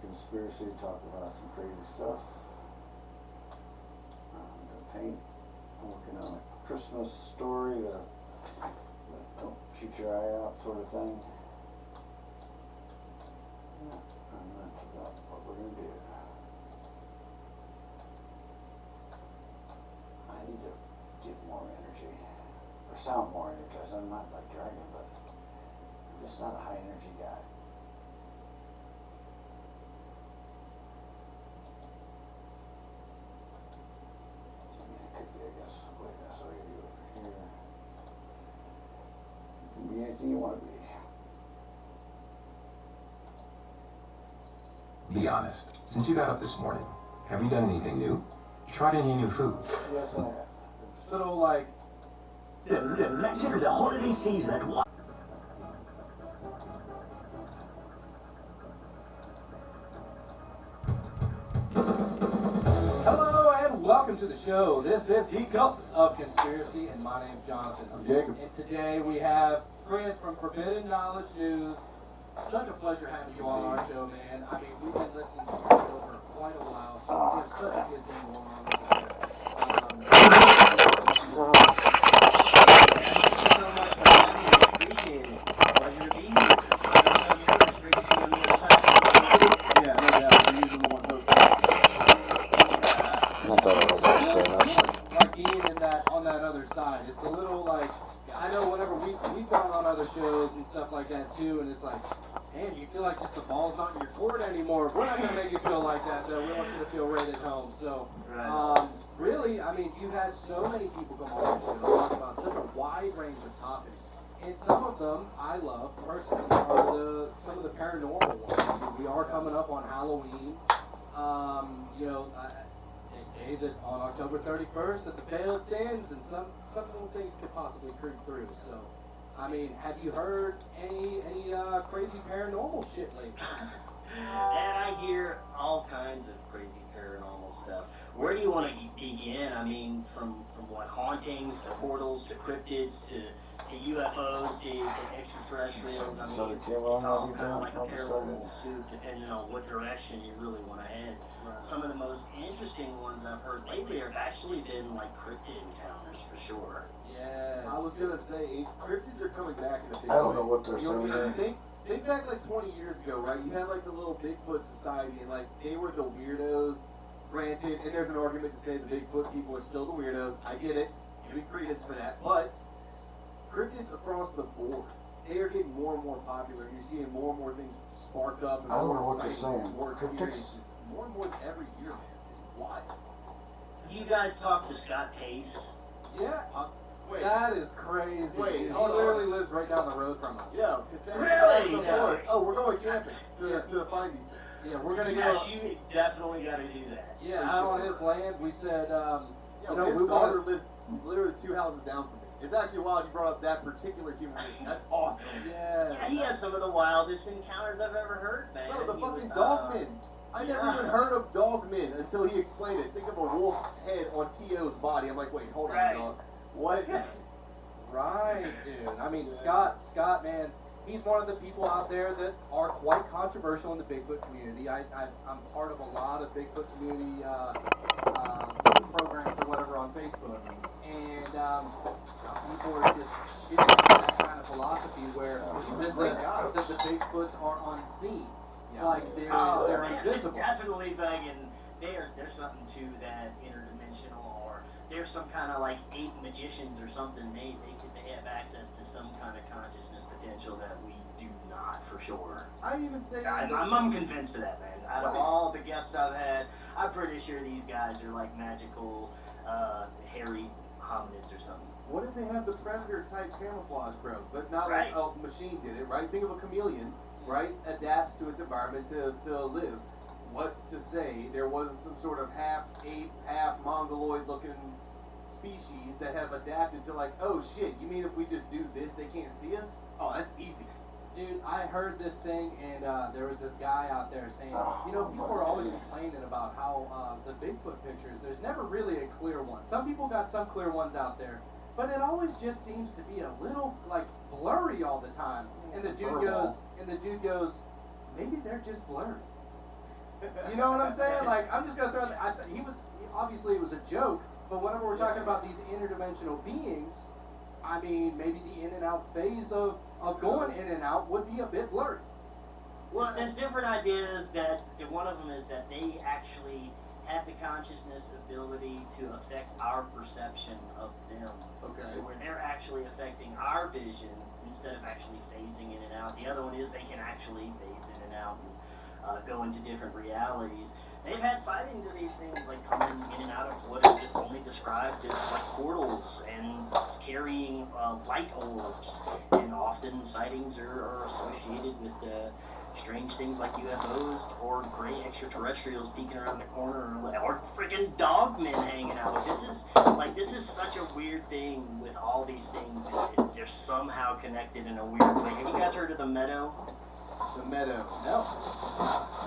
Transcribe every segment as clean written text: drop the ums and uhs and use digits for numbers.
Conspiracy, talk about some crazy stuff. The paint. I'm working on a Christmas story, don't shoot your eye out sort of thing. Yeah, and that's about what we're going to do. I need to get more energy, or sound more energized. I'm not like Dragon, but I'm just not a high energy guy. Be anything you want to be. Be honest. Since you got up this morning, have you done anything new? Tried any new foods? Yes, I have. Little like. Let's enter the holiday season at once. Hello and welcome to the show. This is the Cult of Conspiracy, and my name's Jonathan. I'm Jacob. And today we have Chris from Forbidden Knowledge News. Such a pleasure having you on our show, man. I mean, we've been listening to the show for quite a while. There's such a good thing going on with it. Thank you so much for having me. I appreciate it. Pleasure to be here. Yeah, no doubt. You're usually the one hosting. I thought I was about to say that. Like Ian on that other side. It's a little like, I know whenever we've gone on other shows and stuff like that too, and it's like, man, you feel like just the ball's not in your court anymore. We're not gonna make you feel like that though. We want you to feel right at home. So, really, I mean, you've had so many people come on the show talk about such a wide range of topics, and some of them I love personally are some of the paranormal ones. I mean, we are coming up on Halloween. They say that on October 31st that the veil thins and some little things could possibly creep through. So, I mean, have you heard any crazy paranormal shit lately? And I hear all kinds of crazy paranormal stuff. Where do you want to begin? I mean, from what, hauntings to portals to cryptids to UFOs to extraterrestrials. I mean, it's all kind of like a paranormal soup depending on what direction you really want to head. Right. Some of the most interesting ones I've heard lately have actually been like cryptid encounters for sure. Yes. I was gonna say, cryptids are coming back in a big way. I don't know what they're saying there. Think back like 20 years ago, right? You had like the little Bigfoot society, and like they were the weirdos. Granted, and there's an argument to say the Bigfoot people are still the weirdos. I get it. Give me credence for that. But cryptids across the board, they are getting more and more popular. You're seeing more and more things spark up. And I don't more know what they're sightings, saying. More Cryptids? experiences. More and more every year, man. It's wild. You guys talked to Scott Pace? Yeah. Wait. That is crazy. Wait, He hold on. literally lives right down the road from us. Yeah, because Really? no. Oh, we're going camping to find these things. Yeah, we're gonna Yes, go. you definitely got to do that. Yeah, for out on sure. his land. We said, Yeah, his we daughter wanted. lives literally 2 houses down from me. It's actually wild you brought up that particular human being. That's awesome. Yeah. Yeah, he has some of the wildest encounters I've ever heard, man. Bro, the He fucking was, dogmen. I never yeah. even heard of dogmen until he explained it. Think of a wolf's head on T.O.'s body. I'm like, wait, hold on, Right. dog. What? Right, dude. I mean, Scott, man, he's one of the people out there that are quite controversial in the Bigfoot community. I'm part of a lot of Bigfoot community programs or whatever on Facebook, and some people are just shitting on that kind of philosophy where that the Bigfoots are unseen, like they're man, invisible. Definitely, fucking, there's something to that interdimensional, or there's some kind of like ape magicians or something. They have access to some kind of consciousness potential that we do not, for sure. I'd even say. I'm convinced of that, man. Out of all the guests I've had, I'm pretty sure these guys are like magical, hairy hominids or something. What if they have the predator type camouflage, bro? But not Right. like a machine did it, right? Think of a chameleon, right? Adapts to its environment to live. What's to say there wasn't some sort of half ape, half mongoloid looking species that have adapted to like, oh shit, you mean if we just do this, they can't see us? Oh, that's easy. Dude, I heard this thing, and there was this guy out there saying, people are always complaining about how the Bigfoot pictures, there's never really a clear one. Some people got some clear ones out there, but it always just seems to be a little, like, blurry all the time. And the dude goes, maybe they're just blurry. You know what I'm saying? Like, I'm just gonna throw that. Obviously it was a joke, but whenever we're talking about these interdimensional beings, I mean, maybe the in and out phase of going in and out would be a bit blurry. Well, there's different ideas that one of them is that they actually have the consciousness ability to affect our perception of them. Okay. So where they're actually affecting our vision instead of actually phasing in and out. The other one is they can actually phase in and out and go into different realities. They've had sightings of these things like coming in and out of what are only described as like portals and carrying light orbs. And often sightings are associated with strange things like UFOs or gray extraterrestrials peeking around the corner or freaking dogmen hanging out. This is such a weird thing with all these things. They're somehow connected in a weird way. Have you guys heard of the Meadow? The Meadow. No.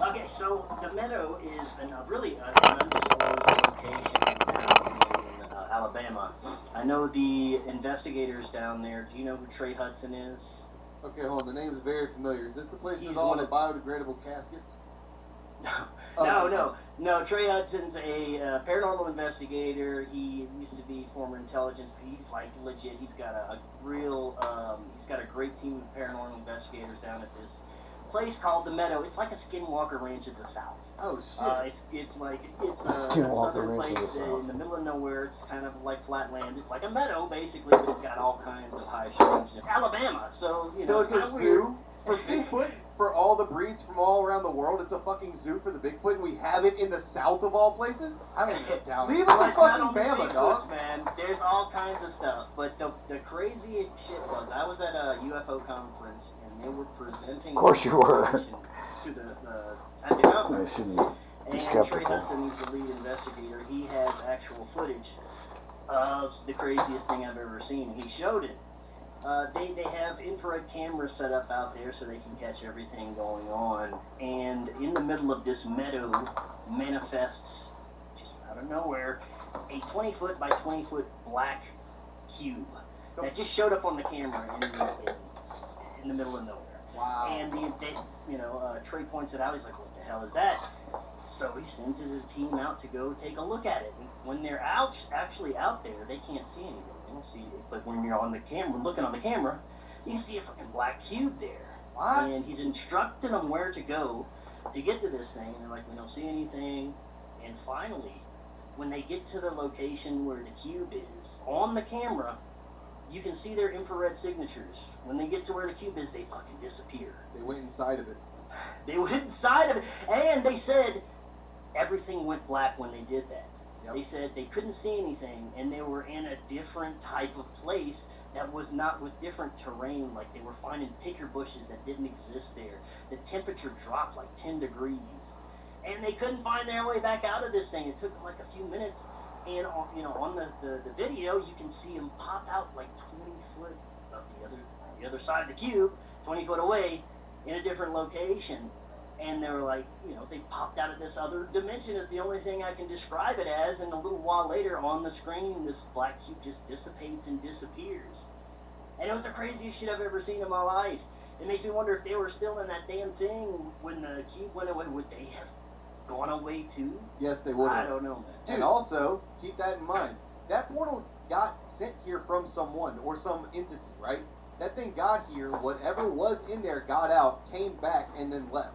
Okay, so the Meadow is really an undisclosed location down in Alabama. I know the investigators down there. Do you know who Trey Hudson is? Okay, hold on. The name is very familiar. Is this the place He's with all one the of- biodegradable caskets? No. Trey Hudson's a paranormal investigator. He used to be former intelligence, but he's like legit. He's got a great team of paranormal investigators down at this place called the Meadow. It's like a Skinwalker Ranch of the South. Oh shit. It's a Skinwalker southern Ranch of place the South. in the middle of nowhere. It's kind of like flat land. It's like a meadow basically, but it's got all kinds of high strangeness. Alabama, so you know So it's it's kind a of weird. zoo for Bigfoot for all the breeds from all around the world. It's a fucking zoo for the Bigfoot, and we have it in the South of all places. I don't get down. Leave it Well, to it's not fucking only Bama, Bigfoots, dog. man. There's all kinds of stuff. But the crazy shit was, I was at a UFO conference, and they were presenting. Of course you were. information to at the I conference. shouldn't be And Trey skeptical. Hudson, he's the lead investigator. He has actual footage of the craziest thing I've ever seen. He showed it. They have infrared cameras set up out there so they can catch everything going on. And in the middle of this meadow manifests, just out of nowhere, a 20-foot by 20-foot black cube that just showed up on the camera in the middle of nowhere. Wow. And Trey points it out. He's like, "What the hell is that?" So he sends his team out to go take a look at it. And when they're actually out there, they can't see anything. They don't see it. But when you're on the camera, looking on the camera, you can see a fucking black cube there. What? And he's instructing them where to go to get to this thing. And they're like, "We don't see anything." And finally, when they get to the location where the cube is, on the camera, you can see their infrared signatures. When they get to where the cube is, they fucking disappear. They went inside of it. They went inside of it, and they said everything went black when they did that. Yep. They said they couldn't see anything, and they were in a different type of place that was not with different terrain. Like they were finding picker bushes that didn't exist there. The temperature dropped like 10 degrees, and they couldn't find their way back out of this thing. It took them like a few minutes, and on the video you can see them pop out like 20 foot of the other side of the cube, 20 foot away, in a different location. And they were like, they popped out of this other dimension is the only thing I can describe it as. And a little while later on the screen, this black cube just dissipates and disappears. And it was the craziest shit I've ever seen in my life. It makes me wonder if they were still in that damn thing when the cube went away. Would they have gone away too? Yes, they would. I don't know, man. And also, keep that in mind. That portal got sent here from someone or some entity, right? That thing got here, whatever was in there got out, came back, and then left.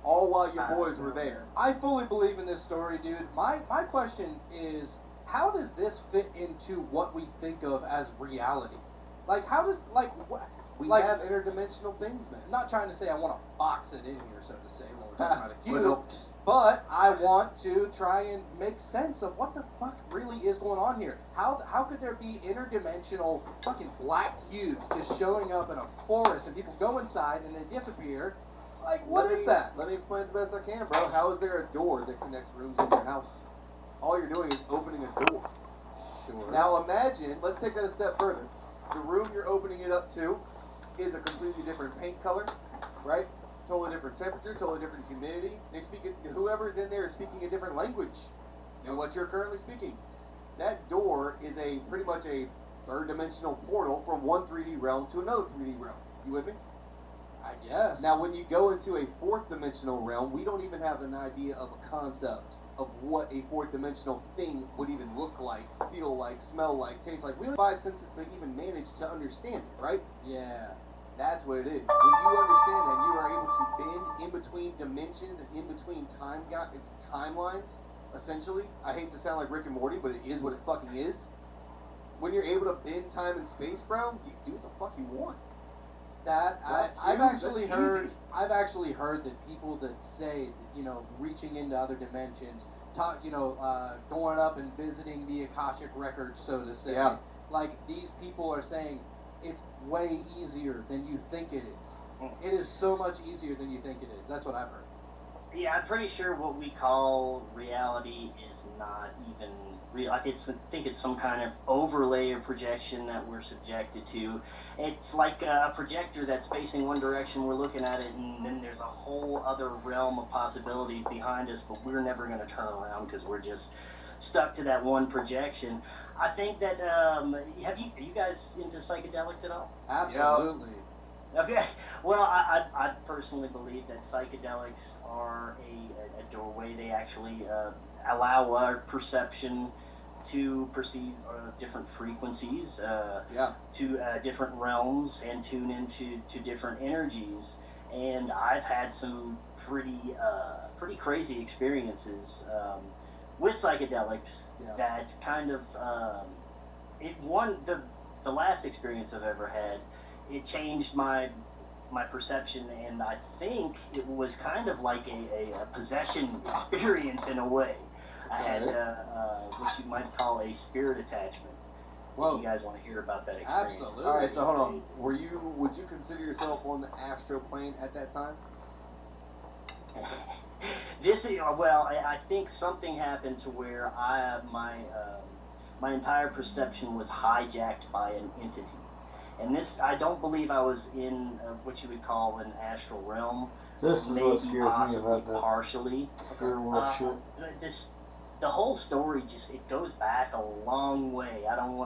All while your boys were there. I fully believe in this story, dude. My question is, how does this fit into what we think of as reality? Like, how does, like, what? We Like- have interdimensional things, man. I'm not trying to say I want to box it in here, so to say, when we're talking about a But cube, no. but I want to try and make sense of what the fuck really is going on here. How could there be interdimensional fucking black cubes just showing up in a forest and people go inside and then disappear? Like, what is that? Let me explain it the best I can, bro. How is there a door that connects rooms in your house? All you're doing is opening a door. Sure. Now imagine, let's take that a step further. The room you're opening it up to is a completely different paint color, right? Totally different temperature, totally different humidity. Whoever's in there is speaking a different language than what you're currently speaking. That door is pretty much a third dimensional portal from one 3D realm to another 3D realm. You with me? I guess. Now, when you go into a fourth dimensional realm, we don't even have an idea of a concept of what a fourth dimensional thing would even look like, feel like, smell like, taste like. We don't have 5 senses to even manage to understand it, right? Yeah. That's what it is. When you understand that, you are able to bend in between dimensions and in between timelines, essentially. I hate to sound like Rick and Morty, but it is what it fucking is. When you're able to bend time and space, bro, you can do what the fuck you want. I've actually heard that people that say that, reaching into other dimensions, going up and visiting the Akashic records, so to say. Yeah. Like, these people are saying it's way easier than you think it is. It is so much easier than you think it is. That's what I've heard. Yeah, I'm pretty sure what we call reality is not even real. I think it's some kind of overlay or projection that we're subjected to. It's like a projector that's facing one direction, we're looking at it, and then there's a whole other realm of possibilities behind us, but we're never going to turn around because we're just stuck to that one projection. I think that, are you guys into psychedelics at all? Absolutely. Okay, well, I personally believe that psychedelics are a doorway. They actually allow our perception to perceive different frequencies, to different realms, and tune into different energies. And I've had some pretty crazy experiences with psychedelics that kind of the last experience I've ever had. It changed my perception, and I think it was kind of like a possession experience in a way. I had what you might call a spirit attachment. Whoa. If you guys want to hear about that experience. Absolutely. All right, so hold on. Would you consider yourself on the astral plane at that time? I think something happened to where my entire perception was hijacked by an entity. And this, I don't believe I was in what you would call an astral realm. This is what Maybe scares me possibly about that partially. spirit world shit. The whole story it goes back a long way. I don't